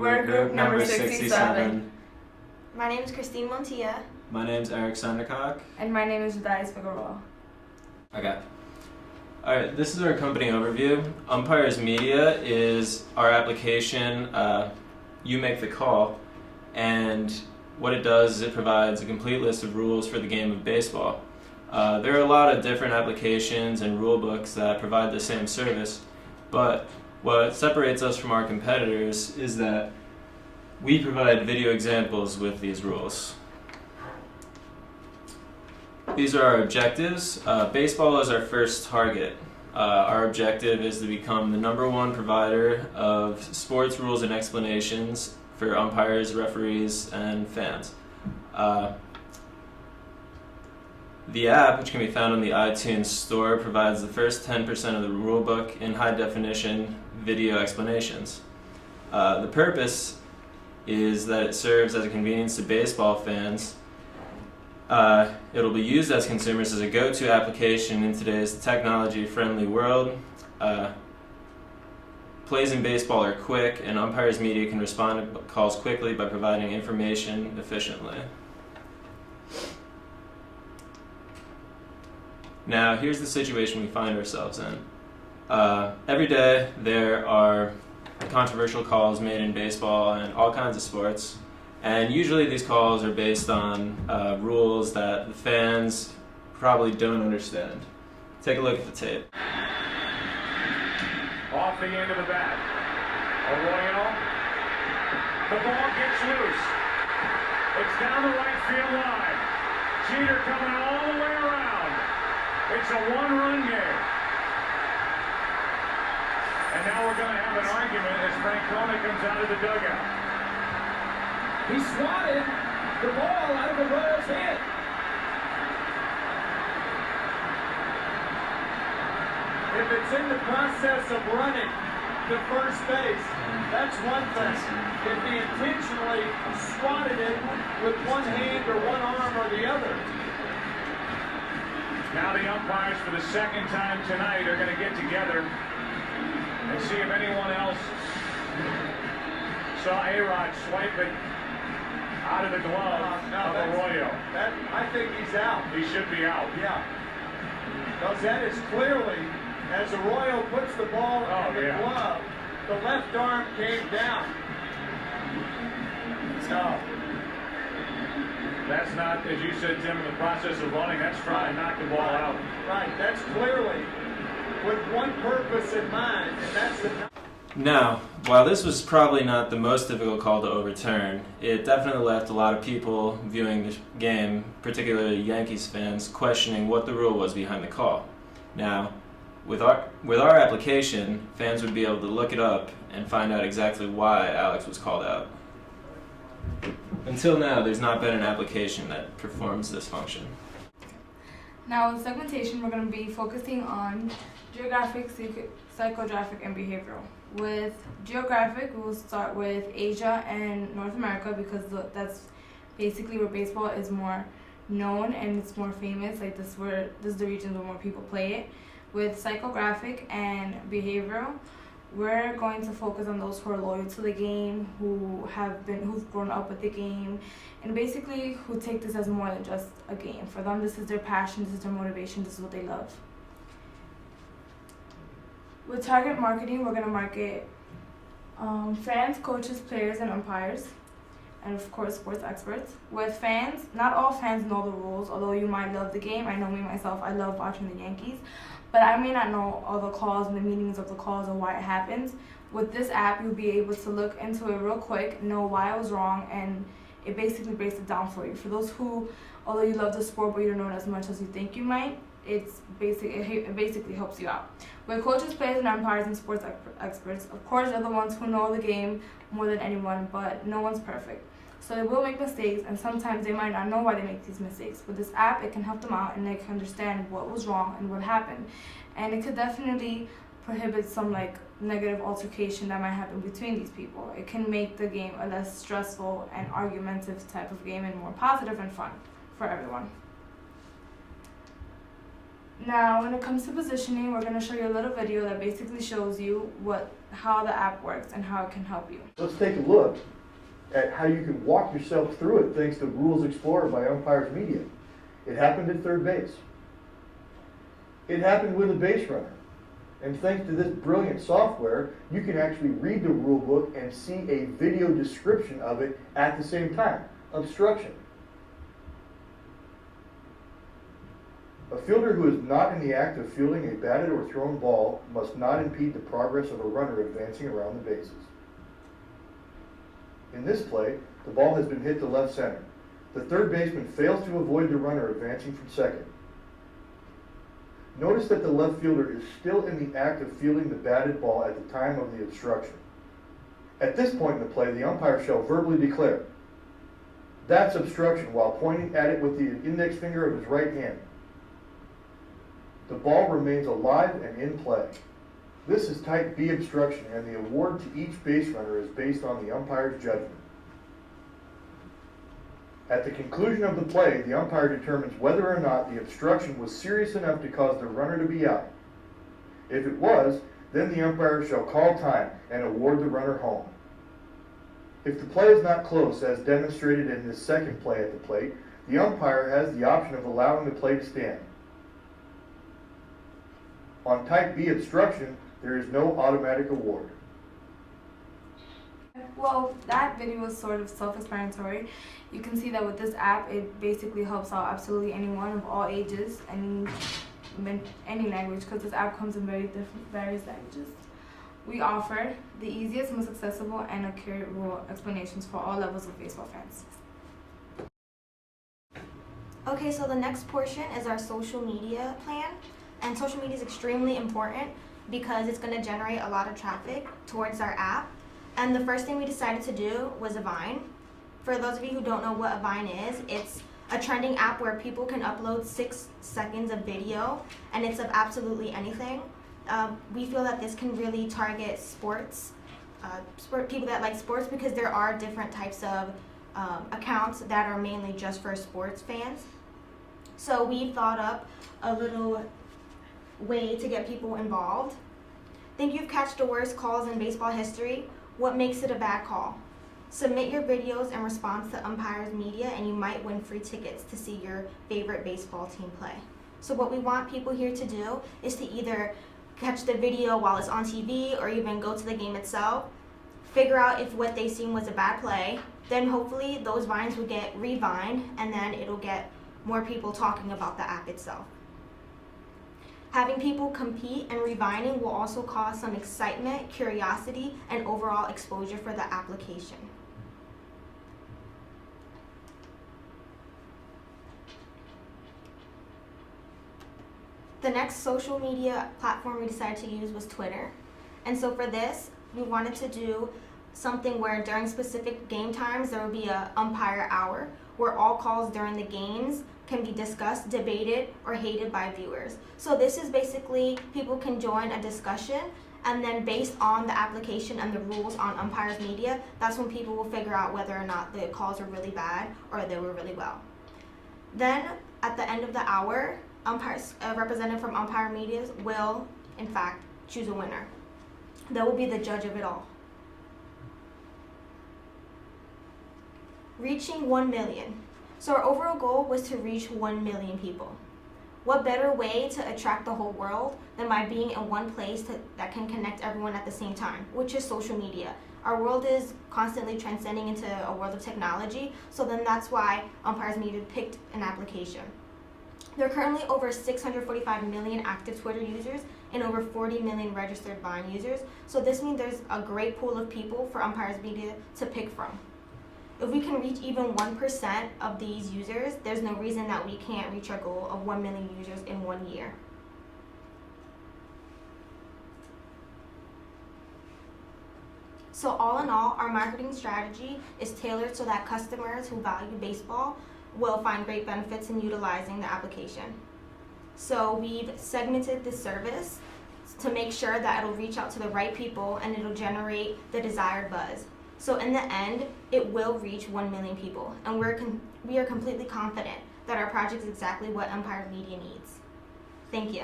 We're group number 67. My name is Christine Montilla. My name's Eric Sandercock. And my name is Jadais Figueroa. Okay. Alright, this is our company overview. Umpires Media is our application. You make the call, and what it does is it provides a complete list of rules for the game of baseball. There are a lot of different applications and rule books that provide the same service, but what separates us from our competitors is that we provide video examples with these rules. These are our objectives. Baseball is our first target. Our objective is to become the #1 provider of sports rules and explanations for umpires, referees, and fans. The app, which can be found on the iTunes Store, provides the first 10% of the rulebook in high-definition video explanations. The purpose is that it serves as a convenience to baseball fans. It'll be used as consumers as a go-to application in today's technology-friendly world. Plays in baseball are quick, and Umpires Media can respond to calls quickly by providing information efficiently. Now, here's the situation we find ourselves in. Every day there are controversial calls made in baseball and all kinds of sports, and usually these calls are based on rules that the fans probably don't understand. Take a look at the tape. Off the end of the bat. Arroyo. The ball gets loose. It's down the right field line. Jeter coming all the way around. It's a one-run game. And now we're going to have an argument as Francona comes out of the dugout. He swatted the ball out of Arroyo's hand. If it's in the process of running to first base, that's one thing. If he intentionally swatted it with one hand or one arm or the other. Now the umpires for the second time tonight are going to get together and see if anyone else saw A-Rod swipe it out of the glove of Arroyo. I think he's out. He should be out. Yeah. Because that is clearly, as Arroyo puts the ball in the glove, the left arm came down. No. That's not, as you said, Tim, in the process of running, that's trying to knock the ball out. Right, that's clearly with one purpose in mind, and that's the... Now, while this was probably not the most difficult call to overturn, it definitely left a lot of people viewing the game, particularly Yankees fans, questioning what the rule was behind the call. Now, with our application, fans would be able to look it up and find out exactly why Alex was called out. Until now, there's not been an application that performs this function. Now, with segmentation, we're going to be focusing on geographic, psychographic, and behavioral. With geographic, we will start with Asia and North America because that's basically where baseball is more known and it's more famous. Like this is the region where more people play it. With psychographic and behavioral, we're going to focus on those who are loyal to the game, who've grown up with the game, and basically who take this as more than just a game. For them, this is their passion, this is their motivation, this is what they love. With target marketing, we're going to market fans, coaches, players, and umpires, and of course sports experts. With fans, not all fans know the rules, although you might love the game. I know me myself, I love watching the Yankees, but I may not know all the calls and the meanings of the calls and why it happens. With this app, you'll be able to look into it real quick, know why it was wrong, and it basically breaks it down for you. For those who, although you love the sport but you don't know it as much as you think you might, it basically helps you out. With coaches, players, and umpires and sports experts, of course, they're the ones who know the game more than anyone, but no one's perfect. So they will make mistakes, and sometimes they might not know why they make these mistakes. With this app, it can help them out, and they can understand what was wrong and what happened. And it could definitely prohibit some negative altercation that might happen between these people. It can make the game a less stressful and argumentative type of game and more positive and fun for everyone. Now, when it comes to positioning, we're going to show you a little video that basically shows you how the app works and how it can help you. Let's take a look at how you can walk yourself through it thanks to Rules Explorer by Umpires Media. It happened at third base. It happened with a base runner. And thanks to this brilliant software, you can actually read the rule book and see a video description of it at the same time. Obstruction. A fielder who is not in the act of fielding a batted or thrown ball must not impede the progress of a runner advancing around the bases. In this play, the ball has been hit to left center. The third baseman fails to avoid the runner advancing from second. Notice that the left fielder is still in the act of fielding the batted ball at the time of the obstruction. At this point in the play, the umpire shall verbally declare, "That's obstruction," while pointing at it with the index finger of his right hand. The ball remains alive and in play. This is type B obstruction, and the award to each base runner is based on the umpire's judgment. At the conclusion of the play, the umpire determines whether or not the obstruction was serious enough to cause the runner to be out. If it was, then the umpire shall call time and award the runner home. If the play is not close, as demonstrated in this second play at the plate, the umpire has the option of allowing the play to stand. On type B obstruction, there is no automatic award. Well, that video was sort of self-explanatory. You can see that with this app, it basically helps out absolutely anyone of all ages, any language, because this app comes in various languages. We offer the easiest, most accessible, and accurate rule explanations for all levels of baseball fans. Okay, so the next portion is our social media plan. And social media is extremely important because it's going to generate a lot of traffic towards our app. And the first thing we decided to do was a Vine. For those of you who don't know what a Vine is, it's a trending app where people can upload 6 seconds of video, and it's of absolutely anything. We feel that this can really target people that like sports, because there are different types of accounts that are mainly just for sports fans. So we thought up a little way to get people involved. Think you've catched the worst calls in baseball history? What makes it a bad call? Submit your videos in response to Umpires Media, and you might win free tickets to see your favorite baseball team play. So what we want people here to do is to either catch the video while it's on TV or even go to the game itself, figure out if what they seen was a bad play, then hopefully those vines will get revined, and then it'll get more people talking about the app itself. Having people compete and revining will also cause some excitement, curiosity, and overall exposure for the application. The next social media platform we decided to use was Twitter. And so for this, we wanted to do something where during specific game times there will be an umpire hour where all calls during the games can be discussed, debated, or hated by viewers. So this is basically people can join a discussion, and then based on the application and the rules on Umpires Media, that's when people will figure out whether or not the calls were really bad or they were really well. Then at the end of the hour, umpires, a representative from Umpire Media will, in fact, choose a winner. They will be the judge of it all. Reaching 1 million. So our overall goal was to reach 1 million people. What better way to attract the whole world than by being in one place that can connect everyone at the same time, which is social media. Our world is constantly transcending into a world of technology, so then that's why Umpires Media picked an application. There are currently over 645 million active Twitter users and over 40 million registered Vine users, so this means there's a great pool of people for Umpires Media to pick from. If we can reach even 1% of these users, there's no reason that we can't reach our goal of 1 million users in 1 year. So all in all, our marketing strategy is tailored so that customers who value baseball will find great benefits in utilizing the application. So we've segmented the service to make sure that it'll reach out to the right people and it'll generate the desired buzz. So in the end, it will reach 1 million people, and we are completely confident that our project is exactly what Umpire Media needs. Thank you.